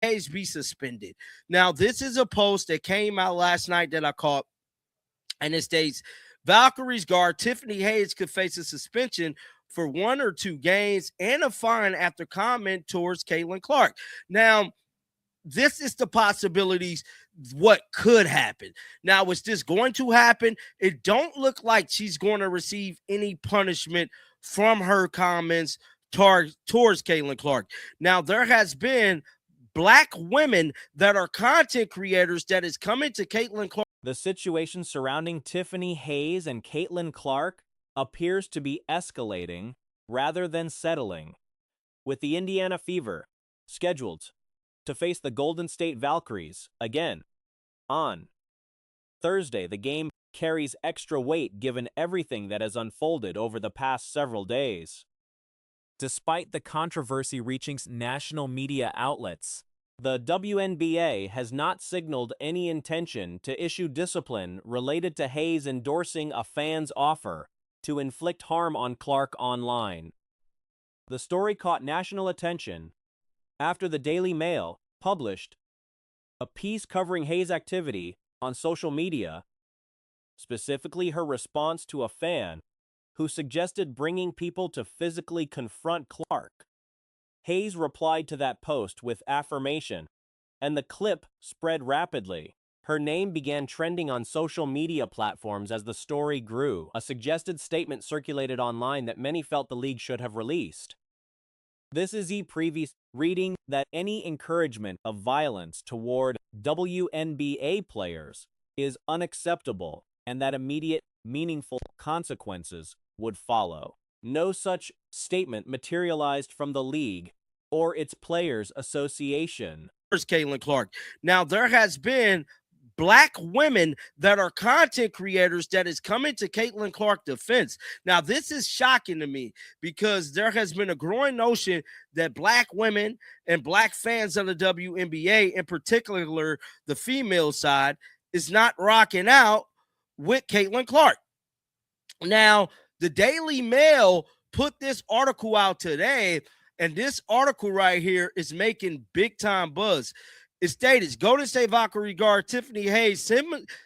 Hayes be suspended. Now, this is a post that came out last night that I caught, and it states Valkyrie's guard Tiffany Hayes could face a suspension for 1 or 2 games and a fine after comment towards Caitlin Clark. Now, this is the possibilities what could happen. Now, is this going to happen? It don't look like she's going to receive any punishment from her comments towards Caitlin Clark. Now, there has been Black women that are content creators that is coming to Caitlin Clark. The situation surrounding Tiffany Hayes and Caitlin Clark appears to be escalating rather than settling, with the Indiana Fever scheduled to face the Golden State Valkyries again on Thursday. The game carries extra weight given everything that has unfolded over the past several days. Despite the controversy reaching national media outlets, the WNBA has not signaled any intention to issue discipline related to Hayes endorsing a fan's offer to inflict harm on Clark online. The story caught national attention after the Daily Mail published a piece covering Hayes' activity on social media, specifically her response to a fan who suggested bringing people to physically confront Clark. Hayes replied to that post with affirmation, and the clip spread rapidly. Her name began trending on social media platforms as the story grew. A suggested statement circulated online that many felt the league should have released. This is a previous reading that any encouragement of violence toward WNBA players is unacceptable and that immediate, meaningful consequences would follow. No such statement materialized from the league or its players' association. Caitlin Clark. Now, there has been Black women that are content creators that is coming to Caitlin Clark defense. Now, this is shocking to me because there has been a growing notion that Black women and Black fans of the WNBA, in particular the female side, is not rocking out with Caitlin Clark. Now, the Daily Mail put this article out today, and this article right here is making big time buzz. It stated, Golden State Valkyrie guard Tiffany Hayes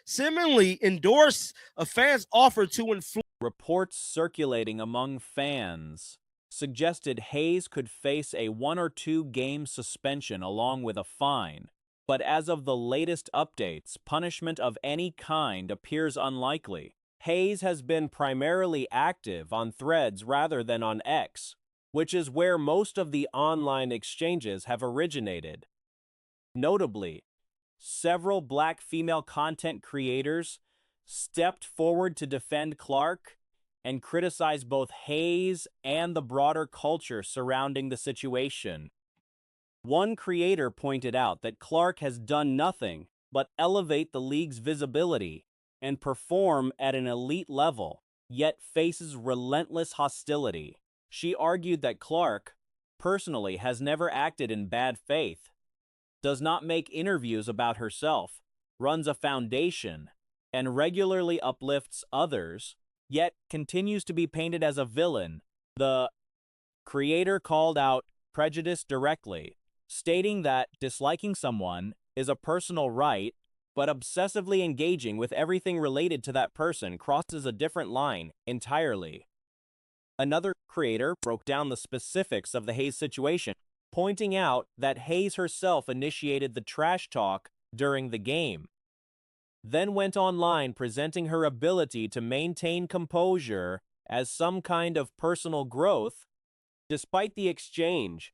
seemingly endorsed a fan's offer to influence. Reports circulating among fans suggested Hayes could face a 1 or 2 game suspension along with a fine. But as of the latest updates, punishment of any kind appears unlikely. Hayes has been primarily active on Threads rather than on X, which is where most of the online exchanges have originated. Notably, several Black female content creators stepped forward to defend Clark and criticize both Hayes and the broader culture surrounding the situation. One creator pointed out that Clark has done nothing but elevate the league's visibility and perform at an elite level, yet faces relentless hostility. She argued that Clark, personally, has never acted in bad faith, does not make interviews about herself, runs a foundation, and regularly uplifts others, yet continues to be painted as a villain. The creator called out prejudice directly, stating that disliking someone is a personal right, but obsessively engaging with everything related to that person crosses a different line entirely. Another creator broke down the specifics of the Hayes situation, pointing out that Hayes herself initiated the trash talk during the game, then went online presenting her ability to maintain composure as some kind of personal growth, despite the exchange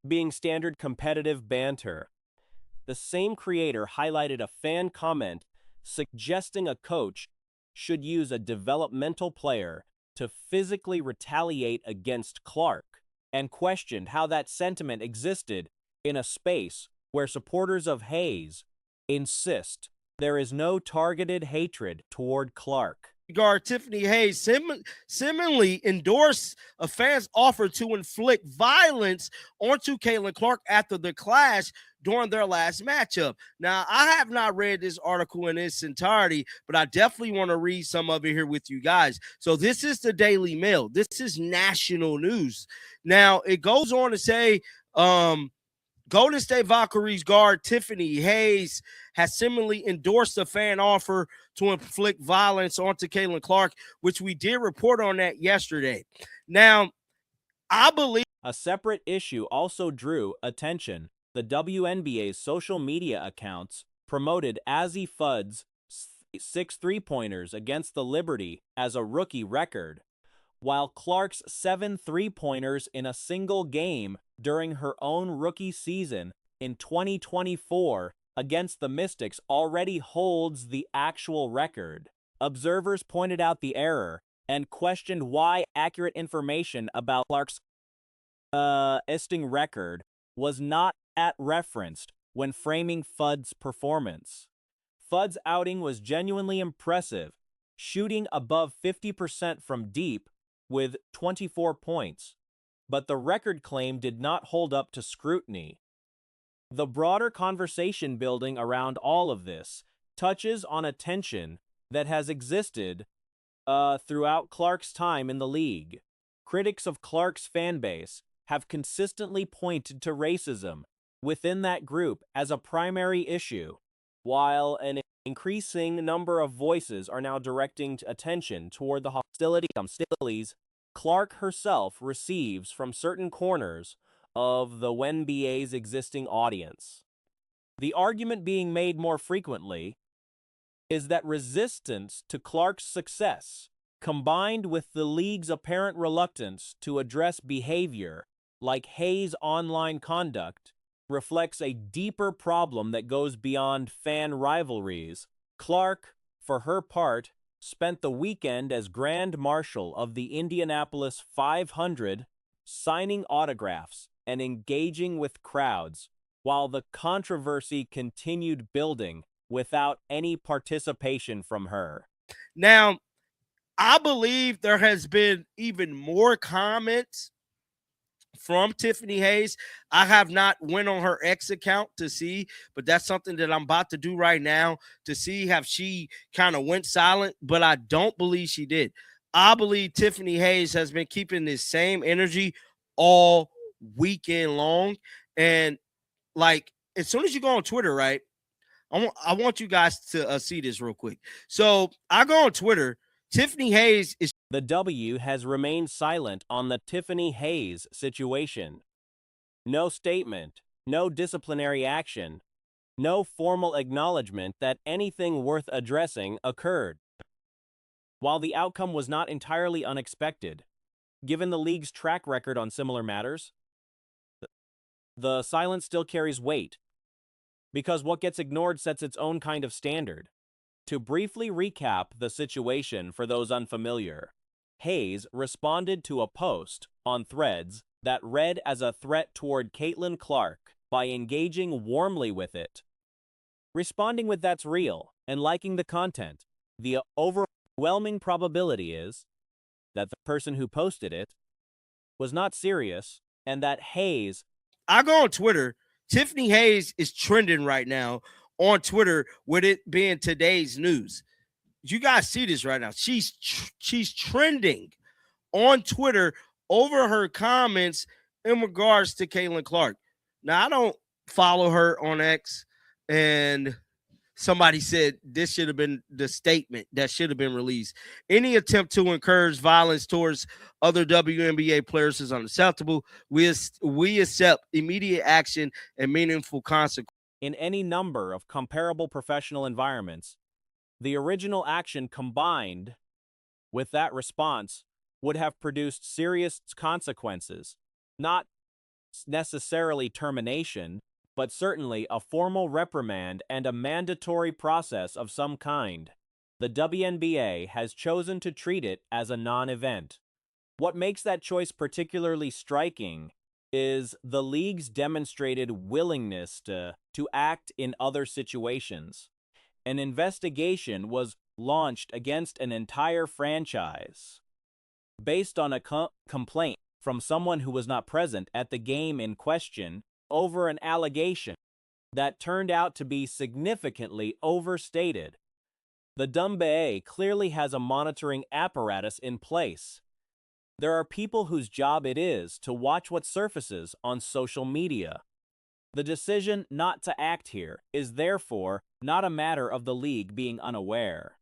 being standard competitive banter. The same creator highlighted a fan comment suggesting a coach should use a developmental player to physically retaliate against Clark, and questioned how that sentiment existed in a space where supporters of Hayes insist there is no targeted hatred toward Clark. Guard Tiffany Hayes seemingly endorsed a fan's offer to inflict violence onto Caitlin Clark after the clash during their last matchup. Now, I have not read this article in its entirety, but I definitely want to read some of it here with you guys. So this is the Daily Mail. This is national news. Now, it goes on to say, Golden State Valkyries guard Tiffany Hayes has similarly endorsed a fan offer to inflict violence onto Caitlin Clark, which we did report on that yesterday. Now, I believe a separate issue also drew attention. The WNBA's social media accounts promoted Azzi Fudd's 6 three-pointers against the Liberty as a rookie record, while Clark's 7 three-pointers in a single game during her own rookie season in 2024 against the Mystics already holds the actual record. Observers pointed out the error and questioned why accurate information about Clark's esting record was not referenced when framing Fudd's performance. Fudd's outing was genuinely impressive, shooting above 50% from deep with 24 points, but the record claim did not hold up to scrutiny. The broader conversation building around all of this touches on a tension that has existed throughout Clark's time in the league. Critics of Clark's fan base have consistently pointed to racism within that group as a primary issue, while an increasing number of voices are now directing attention toward the hostilities Clark herself receives from certain corners of the WNBA's existing audience. The argument being made more frequently is that resistance to Clark's success, combined with the league's apparent reluctance to address behavior like Hayes' online conduct, reflects a deeper problem that goes beyond fan rivalries. Clark, for her part, spent the weekend as Grand Marshal of the Indianapolis 500, signing autographs and engaging with crowds, while the controversy continued building without any participation from her. Now, I believe there has been even more comments from Tiffany Hayes. I have not went on her X account to see, but that's something that I'm about to do right now to see if she kind of went silent, but I don't believe she did. I believe Tiffany Hayes has been keeping this same energy all weekend long. And like, as soon as you go on Twitter, right? I want you guys to see this real quick. So I go on Twitter. Tiffany Hayes is. The W has remained silent on the Tiffany Hayes situation. No statement, no disciplinary action, no formal acknowledgement that anything worth addressing occurred. While the outcome was not entirely unexpected, given the league's track record on similar matters, the silence still carries weight, because what gets ignored sets its own kind of standard. To briefly recap the situation for those unfamiliar, Hayes responded to a post on Threads that read as a threat toward Caitlin Clark by engaging warmly with it. Responding with "that's real" and liking the content, the overwhelming probability is that the person who posted it was not serious and that Hayes. I go on Twitter. Tiffany Hayes is trending right now on Twitter with it being today's news. You guys see this right now. She's trending on Twitter over her comments in regards to Caitlin Clark. Now, I don't follow her on X, and somebody said this should have been the statement that should have been released. Any attempt to encourage violence towards other WNBA players is unacceptable. We accept immediate action and meaningful consequences. In any number of comparable professional environments, the original action combined with that response would have produced serious consequences, not necessarily termination, but certainly a formal reprimand and a mandatory process of some kind. The WNBA has chosen to treat it as a non-event. What makes that choice particularly striking is the league's demonstrated willingness to act in other situations. An investigation was launched against an entire franchise based on a complaint from someone who was not present at the game in question over an allegation that turned out to be significantly overstated. The WNBA clearly has a monitoring apparatus in place. There are people whose job it is to watch what surfaces on social media. The decision not to act here is therefore not a matter of the league being unaware.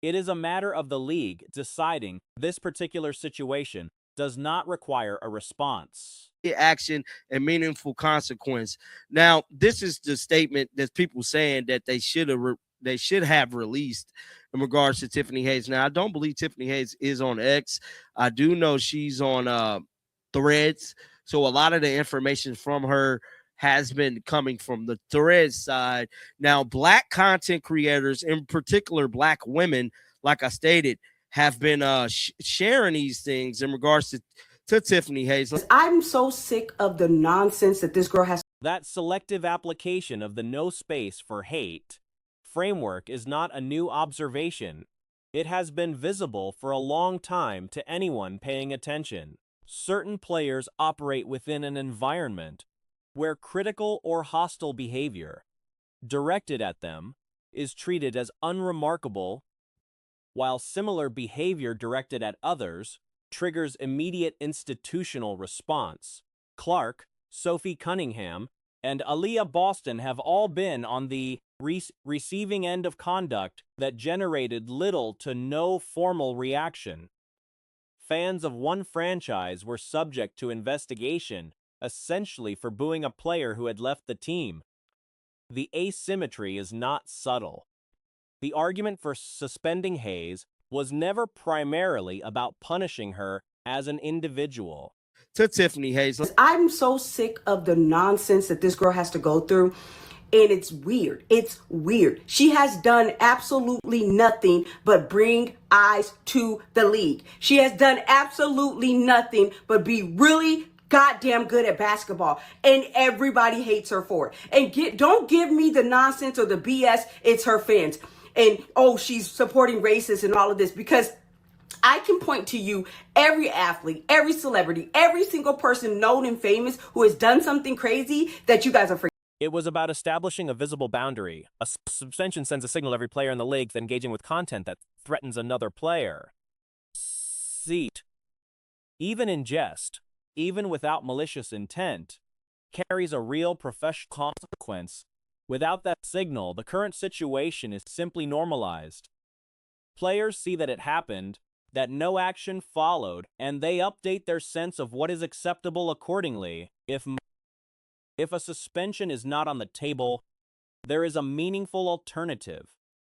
It is a matter of the league deciding this particular situation does not require a response. Action and meaningful consequence. Now, this is the statement that people saying that they should have released in regards to Tiffany Hayes. Now, I don't believe Tiffany Hayes is on X. I do know she's on Threads, so a lot of the information from her has been coming from the Threads side. Now, black content creators, in particular black women, like I stated, have been sharing these things in regards to Tiffany Hayes. I'm so sick of the nonsense that this girl has. That selective application of the no space for hate framework is not a new observation. It has been visible for a long time to anyone paying attention. Certain players operate within an environment where critical or hostile behavior directed at them is treated as unremarkable, while similar behavior directed at others triggers immediate institutional response. Clark, Sophie Cunningham, and Aaliyah Boston have all been on the receiving end of conduct that generated little to no formal reaction. Fans of one franchise were subject to investigation, essentially for booing a player who had left the team. The asymmetry is not subtle. The argument for suspending Hayes was never primarily about punishing her as an individual. To Tiffany Hayes. I'm so sick of the nonsense that this girl has to go through. And it's weird. It's weird. She has done absolutely nothing but bring eyes to the league. She has done absolutely nothing but be really goddamn good at basketball. And everybody hates her for it. And don't give me the nonsense or the BS. It's her fans. And, oh, she's supporting racists and all of this, because I can point to you every athlete, every celebrity, every single person known and famous who has done something crazy that you guys are forgetting. It was about establishing a visible boundary. A suspension sends a signal to every player in the league that engaging with content that threatens another player. Seat. Even in jest, even without malicious intent, carries a real professional consequence. Without that signal, the current situation is simply normalized. Players see that it happened, that no action followed, and they update their sense of what is acceptable accordingly. If a suspension is not on the table, there is a meaningful alternative.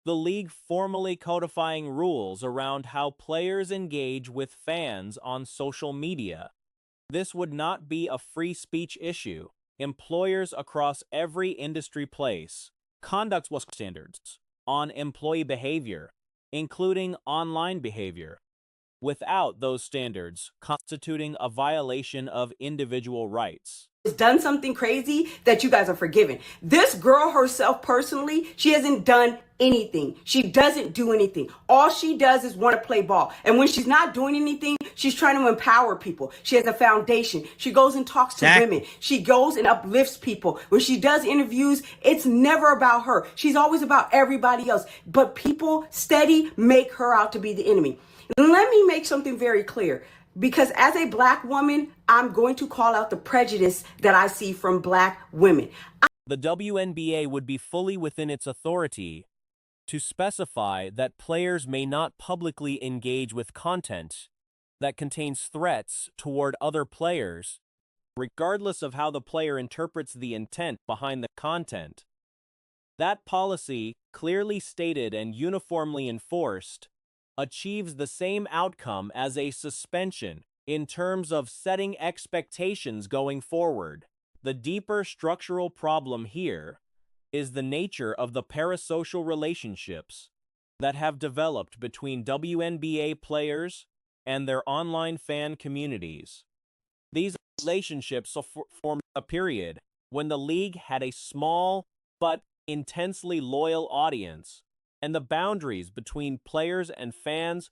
The league formally codifying rules around how players engage with fans on social media. This would not be a free speech issue. Employers across every industry place conduct standards on employee behavior, including online behavior, without those standards constituting a violation of individual rights. Has done something crazy that you guys are forgiven. This girl herself personally, she hasn't done anything. She doesn't do anything. All she does is want to play ball. And when she's not doing anything, she's trying to empower people. She has a foundation. She goes and talks to women. She goes and uplifts people. When she does interviews, it's never about her. She's always about everybody else. But people steady make her out to be the enemy. Let me make something very clear. Because as a black woman, I'm going to call out the prejudice that I see from black women. The WNBA would be fully within its authority to specify that players may not publicly engage with content that contains threats toward other players, regardless of how the player interprets the intent behind the content. That policy, clearly stated and uniformly enforced, achieves the same outcome as a suspension in terms of setting expectations going forward. The deeper structural problem here is the nature of the parasocial relationships that have developed between WNBA players and their online fan communities. These relationships formed a period when the league had a small but intensely loyal audience, and the boundaries between players and fans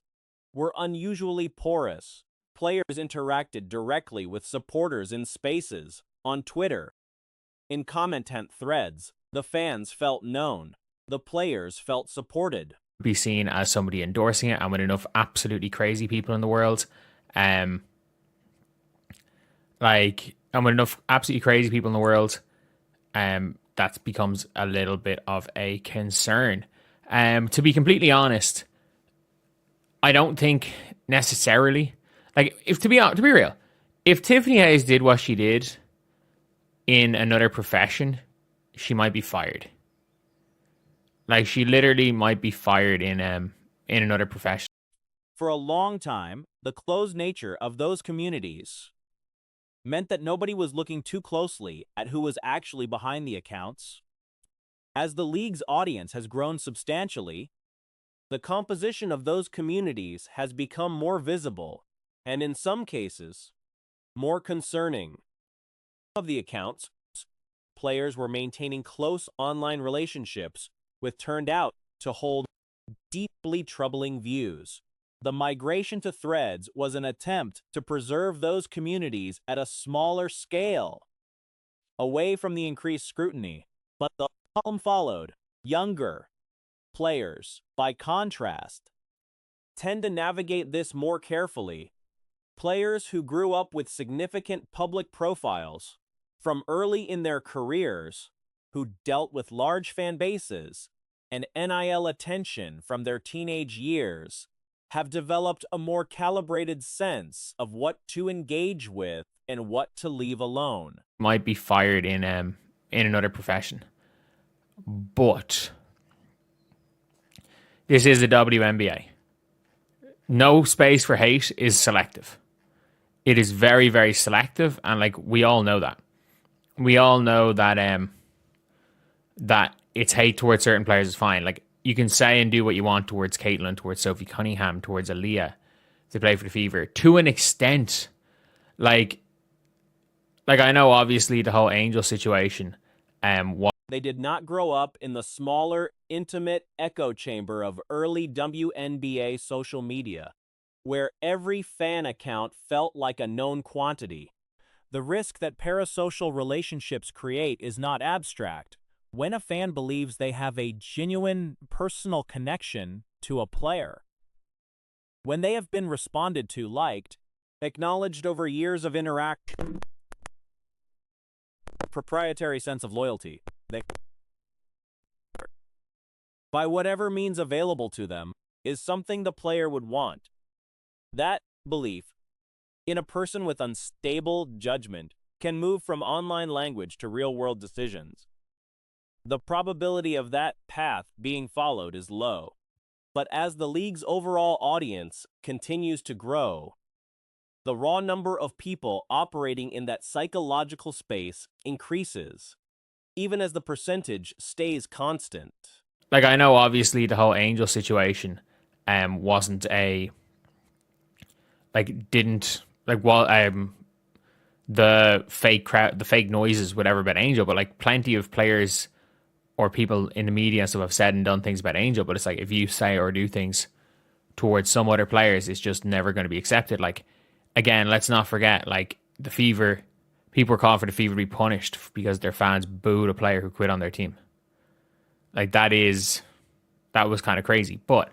were unusually porous. Players interacted directly with supporters in spaces, on Twitter, in commentant threads. The fans felt known. The players felt supported. Be seen as somebody endorsing it, and with enough absolutely crazy people in the world, and with enough absolutely crazy people in the world that becomes a little bit of a concern. To be completely honest, I don't think necessarily, like, if to be real, if Tiffany Hayes did what she did in another profession, she might be fired. Like, she literally might be fired in another profession. For a long time, the closed nature of those communities meant that nobody was looking too closely at who was actually behind the accounts. As the league's audience has grown substantially, the composition of those communities has become more visible and, in some cases, more concerning. Of the accounts, players were maintaining close online relationships with turned out to hold deeply troubling views. The migration to Threads was an attempt to preserve those communities at a smaller scale, away from the increased scrutiny. But the problem followed. Younger players, by contrast, tend to navigate this more carefully. Players who grew up with significant public profiles from early in their careers, who dealt with large fan bases and NIL attention from their teenage years, have developed a more calibrated sense of what to engage with and what to leave alone. Might be fired in another profession. But this is the WNBA. No space for hate is selective. It is very, very selective, and like, we all know that. We all know that that it's hate towards certain players is fine. Like, you can say and do what you want towards Caitlin, towards Sophie Cunningham, towards Aaliyah. They play for the Fever to an extent. Like I know obviously the whole Angel situation. They did not grow up in the smaller, intimate echo chamber of early WNBA social media, where every fan account felt like a known quantity. The risk that parasocial relationships create is not abstract. When a fan believes they have a genuine personal connection to a player, when they have been responded to, liked, acknowledged over years of interaction, proprietary sense of loyalty, by whatever means available to them, is something the player would want. That belief in a person with unstable judgment can move from online language to real-world decisions. The probability of that path being followed is low. But as the league's overall audience continues to grow, the raw number of people operating in that psychological space increases, even as the percentage stays constant. Like, I know obviously the whole Angel situation wasn't a, like, didn't, like, well, the fake crowd, the fake noises, whatever, about Angel, but like, plenty of players or people in the media and stuff have said and done things about Angel, but it's like, if you say or do things towards some other players, it's just never going to be accepted. Like, again, let's not forget, like, the Fever, people were calling for the Fever to be punished because their fans booed a player who quit on their team. Like, that was kind of crazy. But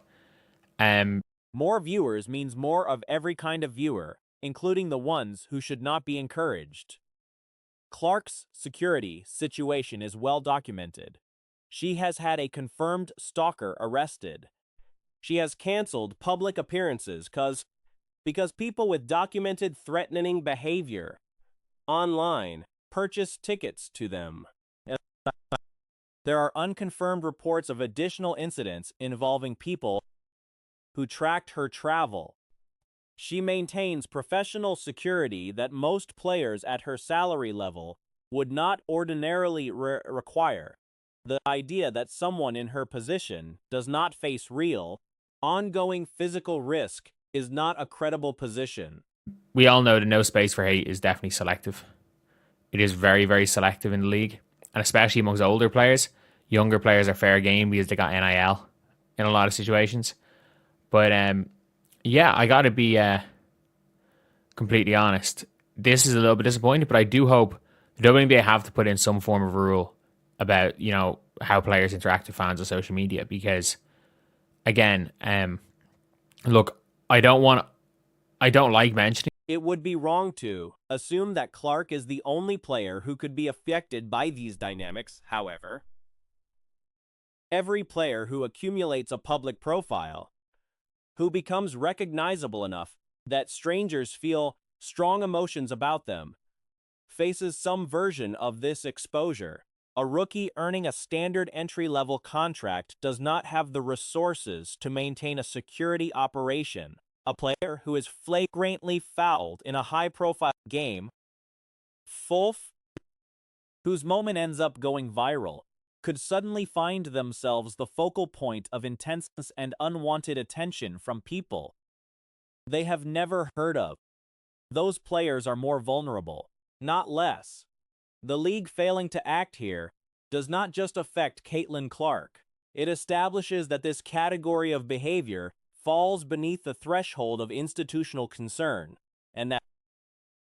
more viewers means more of every kind of viewer, including the ones who should not be encouraged. Clark's security situation is well documented. She has had a confirmed stalker arrested. She has canceled public appearances because people with documented threatening behavior online purchase tickets to them. There are unconfirmed reports of additional incidents involving people who tracked her travel. She maintains professional security that most players at her salary level would not ordinarily require. The idea that someone in her position does not face real, ongoing physical risk is not a credible position. We all know that no space for hate is definitely selective. It is very, very selective in the league, and especially amongst older players. Younger players are fair game because they got NIL in a lot of situations. But yeah, I got to be completely honest. This is a little bit disappointing, but I do hope the WNBA have to put in some form of rule about, you know, how players interact with fans on social media, because again, look, I don't like mentioning It would be wrong to assume that Clark is the only player who could be affected by these dynamics, however. Every player who accumulates a public profile, who becomes recognizable enough that strangers feel strong emotions about them, faces some version of this exposure. A rookie earning a standard entry-level contract does not have the resources to maintain a security operation. A player who is flagrantly fouled in a high-profile game, whose moment ends up going viral, could suddenly find themselves the focal point of intenseness and unwanted attention from people they have never heard of. Those players are more vulnerable, not less. The league failing to act here does not just affect Caitlin Clark. It establishes that this category of behavior falls beneath the threshold of institutional concern, and that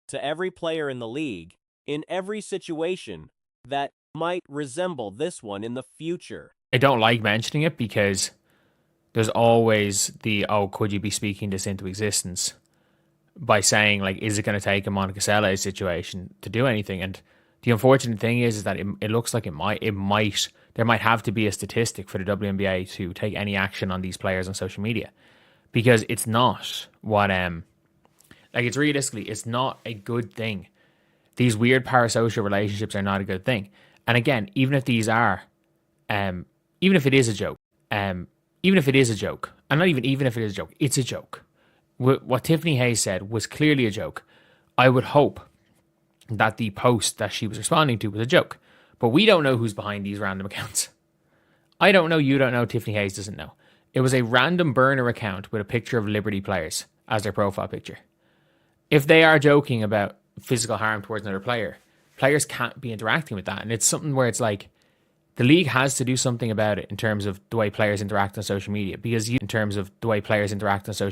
to every player in the league, in every situation that might resemble this one in the future. I don't like mentioning it because there's always the, oh, could you be speaking this into existence by saying, like, is it going to take a Monica Seles situation to do anything? And the unfortunate thing is that it looks like there might have to be a statistic for the WNBA to take any action on these players on social media, because it's not what, it's realistically, it's not a good thing. These weird parasocial relationships are not a good thing. And again, even if these are, even if it is a joke, and not even even if it is a joke, it's a joke. What Tiffany Hayes said was clearly a joke. I would hope that the post that she was responding to was a joke. But we don't know who's behind these random accounts. I don't know, you don't know, Tiffany Hayes doesn't know. It was a random burner account with a picture of Liberty players as their profile picture. If they are joking about physical harm towards another player, players can't be interacting with that. And it's something where it's like, the league has to do something about it in terms of the way players interact on social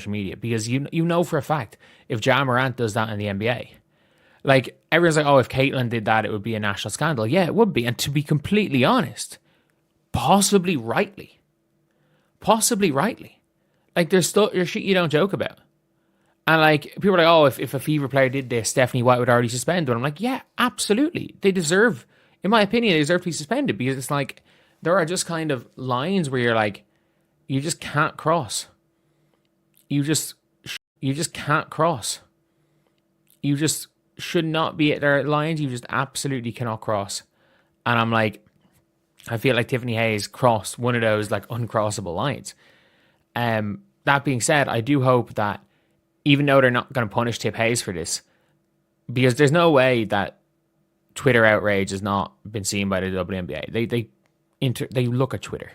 media, because you know for a fact if Ja Morant does that in the NBA, like, everyone's like, oh, if Caitlin did that, it would be a national scandal. Yeah, it would be. And to be completely honest, possibly rightly. Like, there's shit you don't joke about. And like, people are like, oh, if a Fever player did this, Stephanie White would already suspend them. I'm like, yeah, absolutely. They deserve, in my opinion, they deserve to be suspended, because it's like, there are just kind of lines where you're like, you just can't cross. You just can't cross. You just should not be at their lines. You just absolutely cannot cross. And I'm like, I feel like Tiffany Hayes crossed one of those like uncrossable lines. That being said, I do hope that, even though they're not going to punish Tip Hayes for this, because there's no way that Twitter outrage has not been seen by the WNBA. They look at Twitter.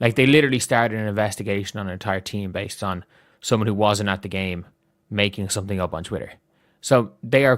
Like, they literally started an investigation on an entire team based on someone who wasn't at the game making something up on Twitter. So they are